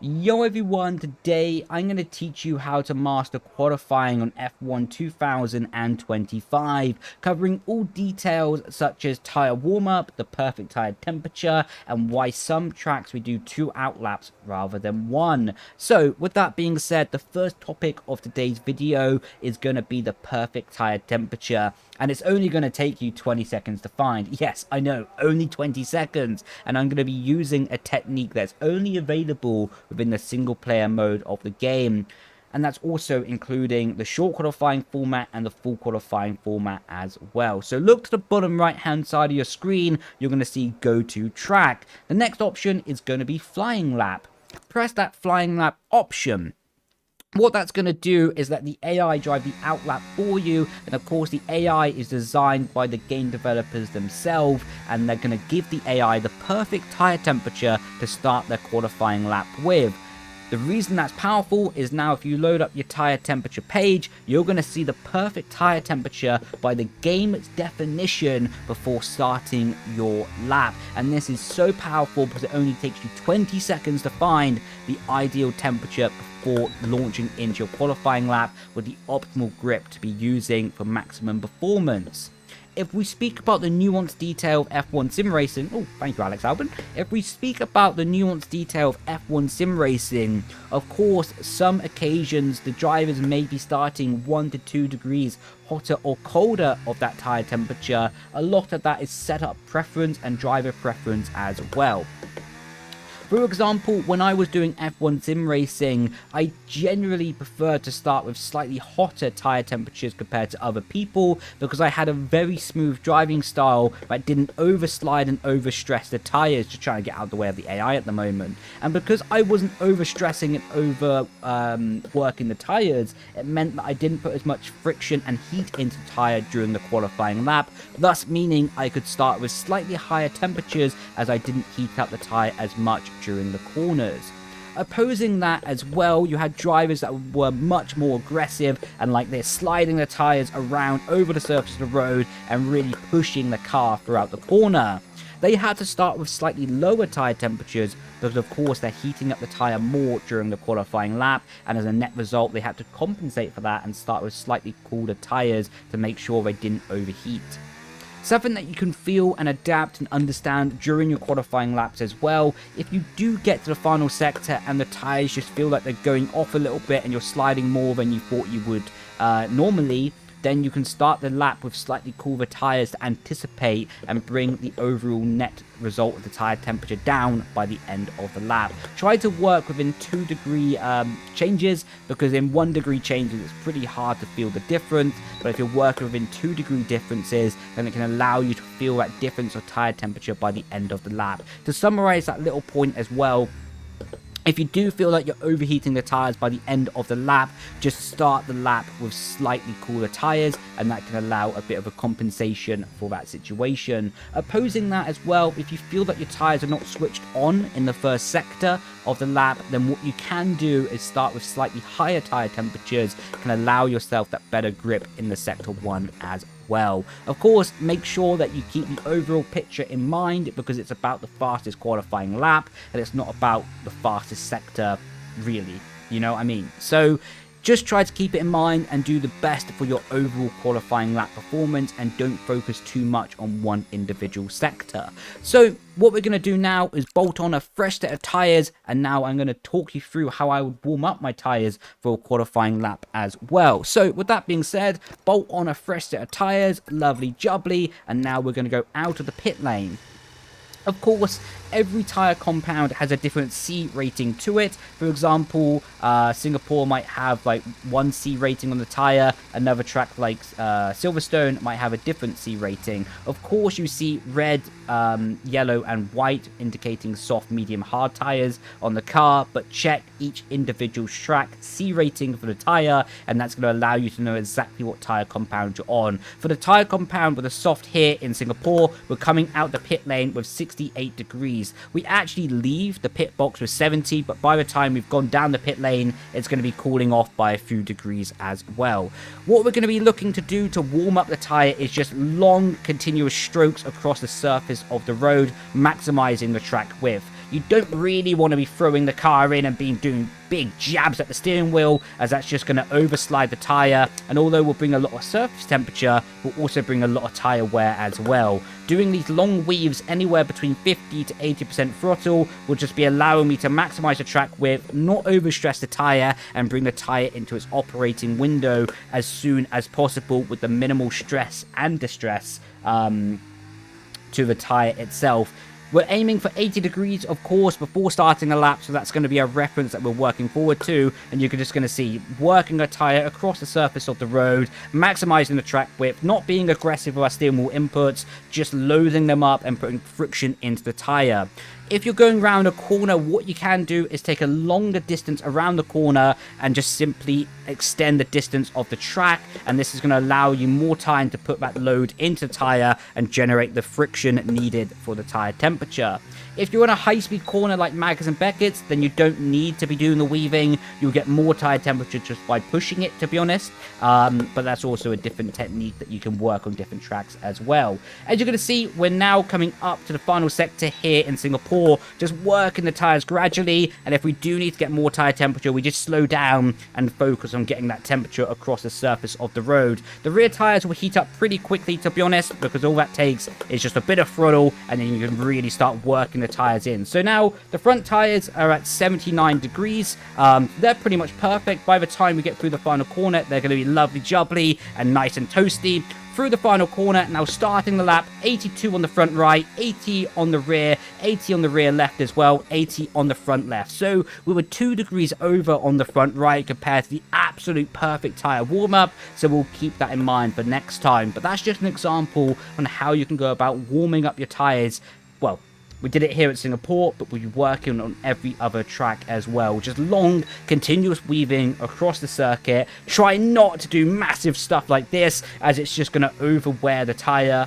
Yo everyone, today I'm going to teach you how to master qualifying on F1 2025, covering all details such as tyre warm-up, the perfect tyre temperature, and why some tracks we do 2 outlaps rather than 1. So with that being said, the first topic of today's video is going to be the perfect tyre temperature. And it's only going to take you 20 seconds to find. Yes, I know, only 20 seconds. And I'm going to be using a technique that's only available within the single player mode of the game. And that's also including the short qualifying format and the full qualifying format as well. So look to the bottom right hand side of your screen, you're going to see go to track. The next option is going to be flying lap. Press that flying lap option. What that's going to do is let the AI drive the outlap for you, and of course the AI is designed by the game developers themselves, and they're going to give the AI the perfect tyre temperature to start their qualifying lap with. The reason that's powerful is now if you load up your tyre temperature page, you're going to see the perfect tyre temperature by the game's definition before starting your lap. And this is so powerful because it only takes you 20 seconds to find the ideal temperature before launching into your qualifying lap with the optimal grip to be using for maximum performance. If we speak about the nuanced detail of F1 sim racing, oh, thank you, Alex Albin. If we speak about the nuanced detail of F1 sim racing, of course, some occasions the drivers may be starting 1 to 2 degrees hotter or colder of that tyre temperature. A lot of that is setup preference and driver preference as well. For example, when I was doing F1 sim racing, I generally preferred to start with slightly hotter tyre temperatures compared to other people because I had a very smooth driving style that didn't overslide and overstress the tyres to try and get out of the way of the AI at the moment. And because I wasn't overstressing and working the tyres, it meant that I didn't put as much friction and heat into the tyre during the qualifying lap, thus meaning I could start with slightly higher temperatures as I didn't heat up the tyre as much during the corners. Opposing that as well, you had drivers that were much more aggressive and like they're sliding the tyres around over the surface of the road and really pushing the car throughout the corner. They had to start with slightly lower tyre temperatures because of course they're heating up the tyre more during the qualifying lap, and as a net result they had to compensate for that and start with slightly cooler tyres to make sure they didn't overheat. Something that you can feel and adapt and understand during your qualifying laps as well. If you do get to the final sector and the tyres just feel like they're going off a little bit and you're sliding more than you thought you would normally, then you can start the lap with slightly cooler tyres to anticipate and bring the overall net result of the tyre temperature down by the end of the lap. Try to work within 2 degree changes, because in 1 degree changes it's pretty hard to feel the difference, but if you're working within 2 degree differences, then it can allow you to feel that difference of tyre temperature by the end of the lap. To summarize that little point as well, if you do feel like you're overheating the tyres by the end of the lap, just start the lap with slightly cooler tyres, and that can allow a bit of a compensation for that situation. Opposing that as well, if you feel that your tyres are not switched on in the first sector of the lap, then what you can do is start with slightly higher tyre temperatures, can allow yourself that better grip in the sector 1 as well. Of course, make sure that you keep the overall picture in mind, because it's about the fastest qualifying lap and it's not about the fastest sector, really, you know what I mean? So just try to keep it in mind and do the best for your overall qualifying lap performance, and don't focus too much on one individual sector. So what we're going to do now is bolt on a fresh set of tyres, and now I'm going to talk you through how I would warm up my tyres for a qualifying lap as well. So with that being said, bolt on a fresh set of tyres, lovely jubbly, and now we're going to go out of the pit lane. Of course, every tyre compound has a different C rating to it. For example, Singapore might have like 1 C rating on the tyre. Another track like Silverstone might have a different C rating. Of course, you see red, yellow and white indicating soft, medium, hard tyres on the car, but check each individual track C rating for the tyre, and that's going to allow you to know exactly what tyre compound you're on. For the tyre compound with a soft here in Singapore, we're coming out the pit lane with 68 degrees. We actually leave the pit box with 70, but by the time we've gone down the pit lane, it's going to be cooling off by a few degrees as well. What we're going to be looking to do to warm up the tyre is just long, continuous strokes across the surface of the road, maximizing the track width. You don't really want to be throwing the car in and doing big jabs at the steering wheel, as that's just going to overslide the tire, and although will bring a lot of surface temperature, will also bring a lot of tire wear as well. Doing these long weaves anywhere between 50 to 80% throttle will just be allowing me to maximize the track width, not overstress the tire, and bring the tire into its operating window as soon as possible with the minimal stress and distress to the tire itself. We're aiming for 80 degrees, of course, before starting a lap, so that's going to be a reference that we're working forward to, and you're just going to see working a tyre across the surface of the road, maximising the track width, not being aggressive with our steering wheel inputs, just loading them up and putting friction into the tyre. If you're going around a corner, what you can do is take a longer distance around the corner and just simply extend the distance of the track, and this is going to allow you more time to put that load into the tyre and generate the friction needed for the tyre temperature. If you're in a high-speed corner like Maggers and Beckett's, then you don't need to be doing the weaving. You'll get more tire temperature just by pushing it, to be honest. But that's also a different technique that you can work on different tracks as well. As you're going to see, we're now coming up to the final sector here in Singapore, just working the tires gradually. And if we do need to get more tire temperature, we just slow down and focus on getting that temperature across the surface of the road. The rear tires will heat up pretty quickly, to be honest, because all that takes is just a bit of throttle, and then you can really start working the tires in. So now the front tires are at 79 degrees. They're pretty much perfect. By the time we get through the final corner, they're going to be lovely jubbly and nice and toasty. Through the final corner, now starting the lap, 82 on the front right, 80 on the rear, 80 on the rear left as well, 80 on the front left. So we were 2 degrees over on the front right compared to the absolute perfect tyre warm-up, so we'll keep that in mind for next time. But that's just an example on how you can go about warming up your tyres. Well, we did it here at Singapore, but we'll be working on every other track as well. Just long, continuous weaving across the circuit. Try not to do massive stuff like this, as it's just going to overwear the tyre.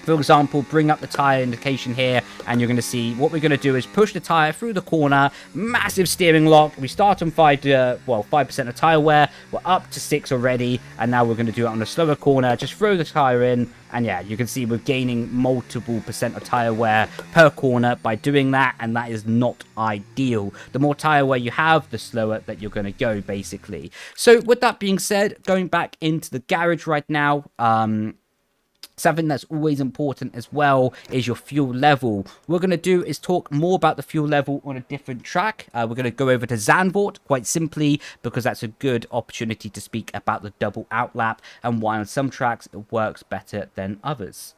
For example, bring up the tyre indication here, and you're going to see what we're going to do is push the tyre through the corner, massive steering lock. We start on 5% of tyre wear. We're up to 6 already, and now we're going to do it on a slower corner. Just throw the tyre in, and yeah, you can see we're gaining multiple percent of tyre wear per corner by doing that, and that is not ideal. The more tyre wear you have, the slower that you're going to go, basically. So with that being said, going back into the garage right now, something that's always important as well is your fuel level. What we're going to do is talk more about the fuel level on a different track. We're going to go over to Zandvoort, quite simply, because that's a good opportunity to speak about the double outlap and why on some tracks it works better than others.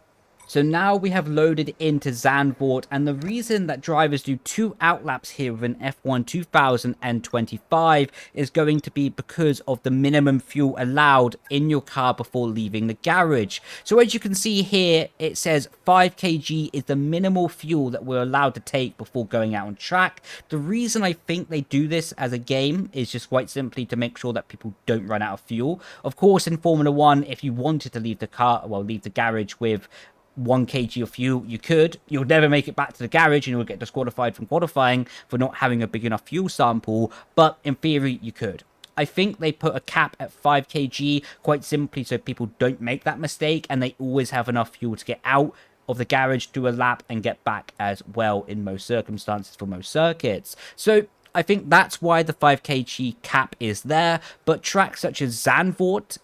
So now we have loaded into Zandvoort, and the reason that drivers do 2 outlaps here with an F1 2025 is going to be because of the minimum fuel allowed in your car before leaving the garage. So as you can see here, it says 5 kg is the minimal fuel that we're allowed to take before going out on track. The reason I think they do this as a game is just quite simply to make sure that people don't run out of fuel. Of course, in Formula 1, if you wanted to leave the garage with 1 kg of fuel, you could. You'll never make it back to the garage, and you'll get disqualified from qualifying for not having a big enough fuel sample, but in theory you could. I think they put a cap at 5 kg quite simply so people don't make that mistake, and they always have enough fuel to get out of the garage, do a lap, and get back as well in most circumstances for most circuits. So I think that's why the 5 kg cap is there, but tracks such as Zandvoort,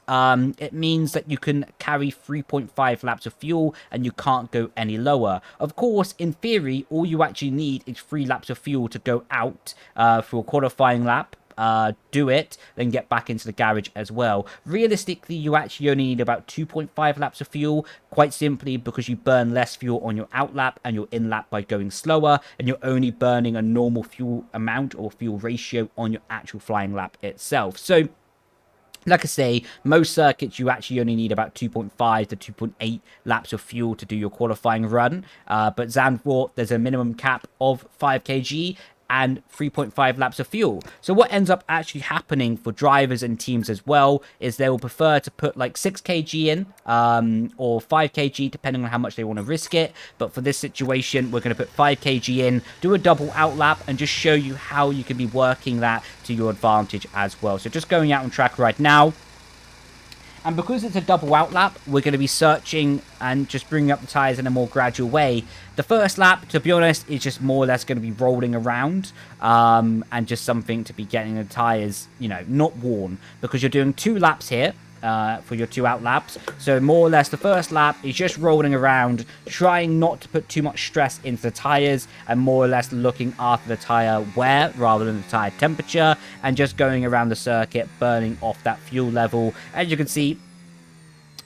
it means that you can carry 3.5 laps of fuel and you can't go any lower. Of course, in theory, all you actually need is 3 laps of fuel to go out for a qualifying lap. Do it, then get back into the garage as well. Realistically, you actually only need about 2.5 laps of fuel, quite simply because you burn less fuel on your out lap and your in lap by going slower, and you're only burning a normal fuel amount or fuel ratio on your actual flying lap itself. So like I say, most circuits you actually only need about 2.5 to 2.8 laps of fuel to do your qualifying run, but Zandvoort, there's a minimum cap of 5 kg and 3.5 laps of fuel. So what ends up actually happening for drivers and teams as well is they will prefer to put like 6 kg in or 5 kg depending on how much they want to risk it. But for this situation, we're going to put 5 kg in, do a double out lap, and just show you how you can be working that to your advantage as well. So just going out on track right now. And because it's a double out lap, we're going to be searching and just bringing up the tyres in a more gradual way. The first lap, to be honest, is just more or less going to be rolling around and just something to be getting the tyres, you know, not worn. Because you're doing 2 laps here. For your 2 out laps. So more or less the first lap is just rolling around, trying not to put too much stress into the tires, and more or less looking after the tire wear rather than the tire temperature, and just going around the circuit burning off that fuel level. As you can see,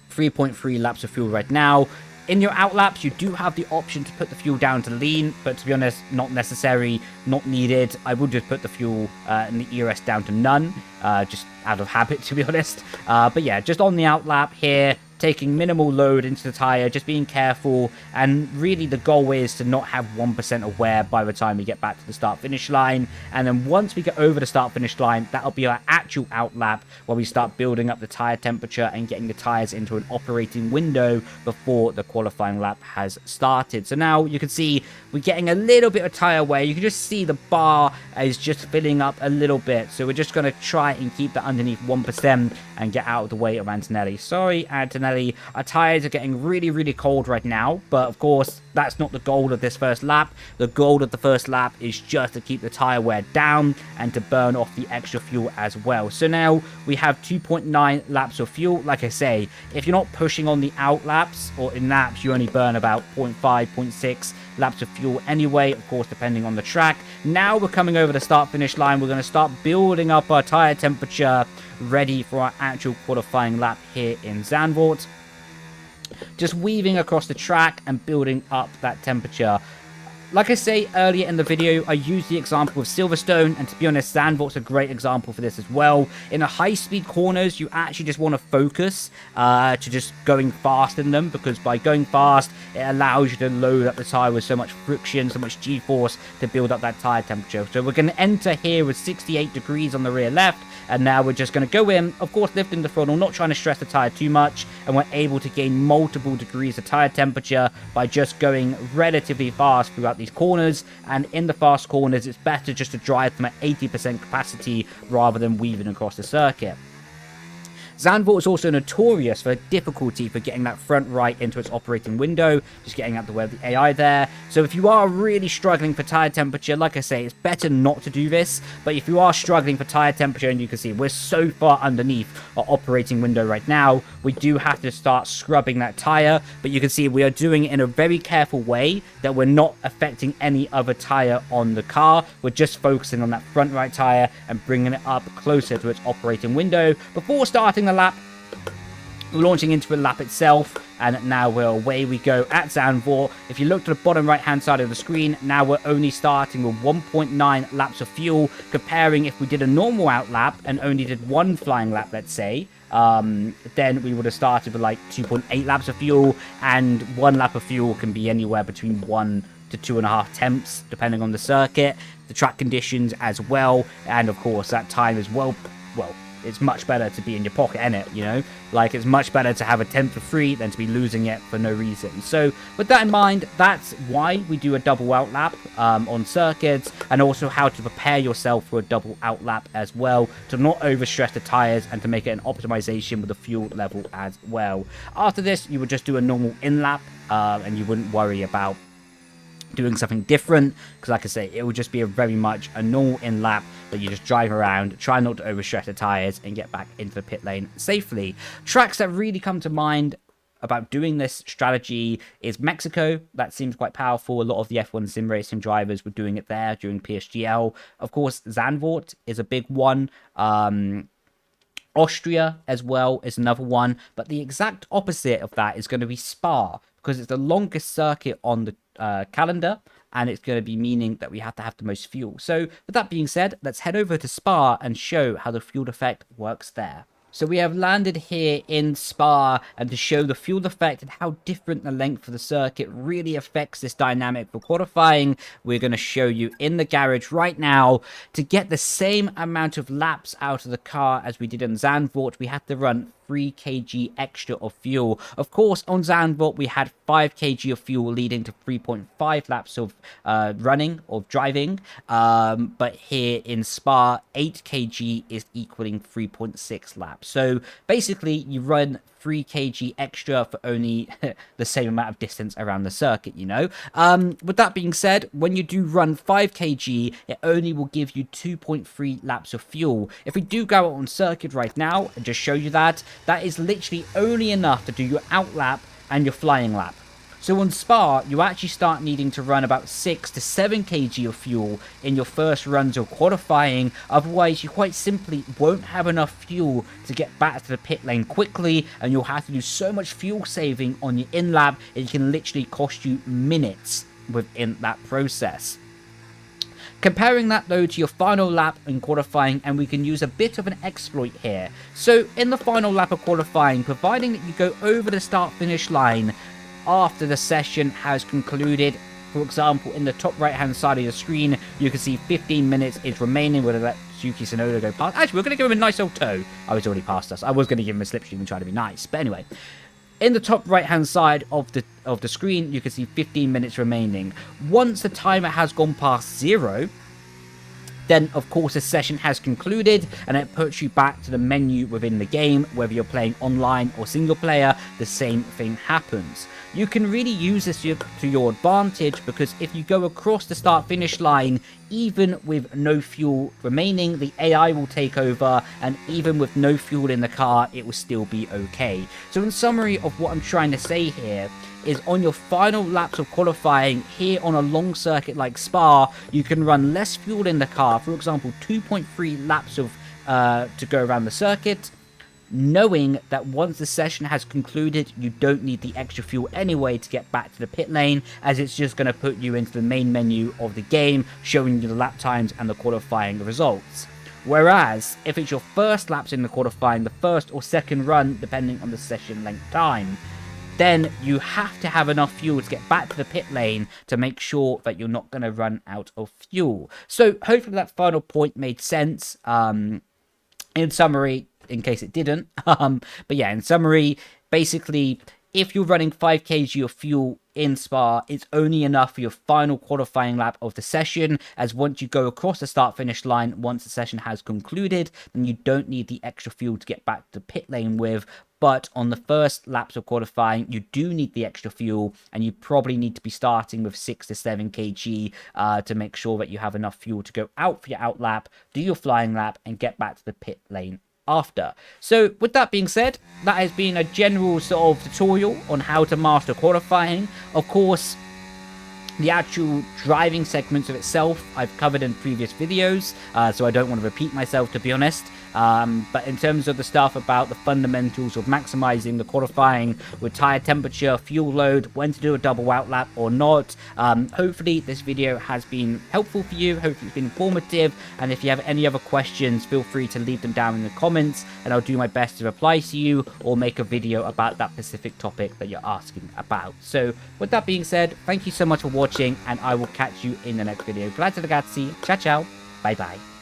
3.3 laps of fuel right now. In your out laps, you do have the option to put the fuel down to lean, but to be honest, not necessary, not needed. I would just put the fuel in the ERS down to none, just out of habit, to be honest. But yeah, just on the out lap here, taking minimal load into the tire, just being careful, and really the goal is to not have 1% of wear by the time we get back to the start-finish line. And then once we get over the start-finish line, that'll be our actual out lap, where we start building up the tire temperature and getting the tires into an operating window before the qualifying lap has started. So now you can see we're getting a little bit of tire wear. You can just see the bar is just filling up a little bit. So we're just going to try and keep that underneath 1% and get out of the way of Antonelli. Sorry, Antonelli. Our tires are getting really, really cold right now, but of course, that's not the goal of this first lap. The goal of the first lap is just to keep the tire wear down and to burn off the extra fuel as well. So now we have 2.9 laps of fuel. Like I say, if you're not pushing on the out laps, or in laps, you only burn about 0.5, 0.6 laps of fuel anyway, of course, depending on the track. Now we're coming over the start-finish line. We're going to start building up our tire temperature, ready for our actual qualifying lap here in Zandvoort. Just weaving across the track and building up that temperature. Like I say earlier in the video, I used the example of Silverstone, and to be honest, Zandvoort's a great example for this as well. In the high-speed corners, you actually just want to focus to just going fast in them, because by going fast, it allows you to load up the tyre with so much friction, so much G-force to build up that tyre temperature. So we're going to enter here with 68 degrees on the rear left, and now we're just going to go in, of course, lifting the throttle, not trying to stress the tyre too much, and we're able to gain multiple degrees of tyre temperature by just going relatively fast throughout these corners. And in the fast corners, it's better just to drive them at 80% capacity rather than weaving across the circuit. Zandvoort is also notorious for difficulty for getting that front right into its operating window, just getting out the way of the AI there. So if you are really struggling for tire temperature, like I say, it's better not to do this. But if you are struggling for tire temperature, and you can see we're so far underneath our operating window right now, we do have to start scrubbing that tire. But you can see we are doing it in a very careful way, that we're not affecting any other tire on the car. We're just focusing on that front right tire and bringing it up closer to its operating window before starting the lap. We're launching into the lap itself, and now away we go at Zandvoort. If you look to the bottom right hand side of the screen, now we're only starting with 1.9 laps of fuel, comparing if we did a normal out lap and only did 1 flying lap, let's say, then we would have started with like 2.8 laps of fuel, and 1 lap of fuel can be anywhere between 1 to 2.5 temps depending on the circuit, the track conditions as well, and of course that time as well, it's much better to be in your pocket, isn't it? You know, like, it's much better to have a 10 for free than to be losing it for no reason. So with that in mind, that's why we do a double out lap on circuits, and also how to prepare yourself for a double out lap as well, to not overstress the tires and to make it an optimization with the fuel level as well. After this, you would just do a normal in lap, and you wouldn't worry about doing something different, because like I say, it will just be very much a normal in lap that you just drive around, try not to overstress the tires, and get back into the pit lane safely. Tracks that really come to mind about doing this strategy is Mexico. That seems quite powerful. A lot of the F1 sim racing drivers were doing it there during PSGL. Of course, Zandvoort is a big one. Austria as well is another one, but the exact opposite of that is going to be Spa, because it's the longest circuit on the calendar, and it's going to be meaning that we have to have the most fuel. So with that being said, let's head over to Spa and show how the fuel effect works there. So we have landed here in Spa, and to show the fuel effect and how different the length of the circuit really affects this dynamic for qualifying, we're going to show you in the garage right now. To get the same amount of laps out of the car as we did in Zandvoort, we have to run 3 kg extra of fuel. Of course, on Zandvoort, we had 5 kg of fuel leading to 3.5 laps of running or driving. But here in Spa, 8 kg is equaling 3.6 laps. So basically, you run 3 kg extra for only the same amount of distance around the circuit, you know. With that being said, when you do run 5 kg, it only will give you 2.3 laps of fuel. If we do go out on circuit right now and just show you that, that is literally only enough to do your out lap and your flying lap. So on Spa, you actually start needing to run about 6 to 7 kg of fuel in your first runs of qualifying. Otherwise, you quite simply won't have enough fuel to get back to the pit lane quickly, and you'll have to do so much fuel saving on your in-lap, it can literally cost you minutes within that process. Comparing that though to your final lap in qualifying, and we can use a bit of an exploit here. So in the final lap of qualifying, providing that you go over the start finish line after the session has concluded, for example, in the top right hand side of your screen, you can see 15 minutes is remaining. We're going to let Yuki Tsunoda go past. Actually, we're going to give him a nice old toe. Oh, he's already passed us. I was going to give him a slipstream and try to be nice. But anyway, in the top right hand side of the screen, you can see 15 minutes remaining. Once the timer has gone past 0, then of course the session has concluded, and it puts you back to the menu within the game. Whether you're playing online or single player, the same thing happens. You can really use this to your advantage, because if you go across the start finish line even with no fuel remaining, the AI will take over, and even with no fuel in the car, it will still be okay. So in summary of what I'm trying to say here is, on your final laps of qualifying here on a long circuit like Spa, you can run less fuel in the car, for example 2.3 laps of to go around the circuit, knowing that once the session has concluded, you don't need the extra fuel anyway to get back to the pit lane, as it's just going to put you into the main menu of the game, showing you the lap times and the qualifying results. Whereas, if it's your first laps in the qualifying, the first or second run, depending on the session length time, then you have to have enough fuel to get back to the pit lane to make sure that you're not going to run out of fuel. So hopefully that final point made sense. In summary, in case it didn't, but yeah, in summary, basically, if you're running 5 kg of fuel in Spa, it's only enough for your final qualifying lap of the session, as once you go across the start finish line, once the session has concluded, then you don't need the extra fuel to get back to pit lane with. But on the first laps of qualifying, you do need the extra fuel, and you probably need to be starting with 6 to 7 kg to make sure that you have enough fuel to go out for your out lap, do your flying lap, and get back to the pit lane after. So with that being said, that has been a general sort of tutorial on how to master qualifying. Of course, the actual driving segments of itself I've covered in previous videos, so I don't want to repeat myself, to be honest. But in terms of the stuff about the fundamentals of maximizing the qualifying with tire temperature, fuel load, when to do a double out lap or not, hopefully this video has been helpful for you. Hopefully it's been informative, and if you have any other questions, feel free to leave them down in the comments, and I'll do my best to reply to you or make a video about that specific topic that you're asking about. So with that being said, thank you so much for watching, and I will catch you in the next video. Grazie ragazzi, ciao ciao, bye bye.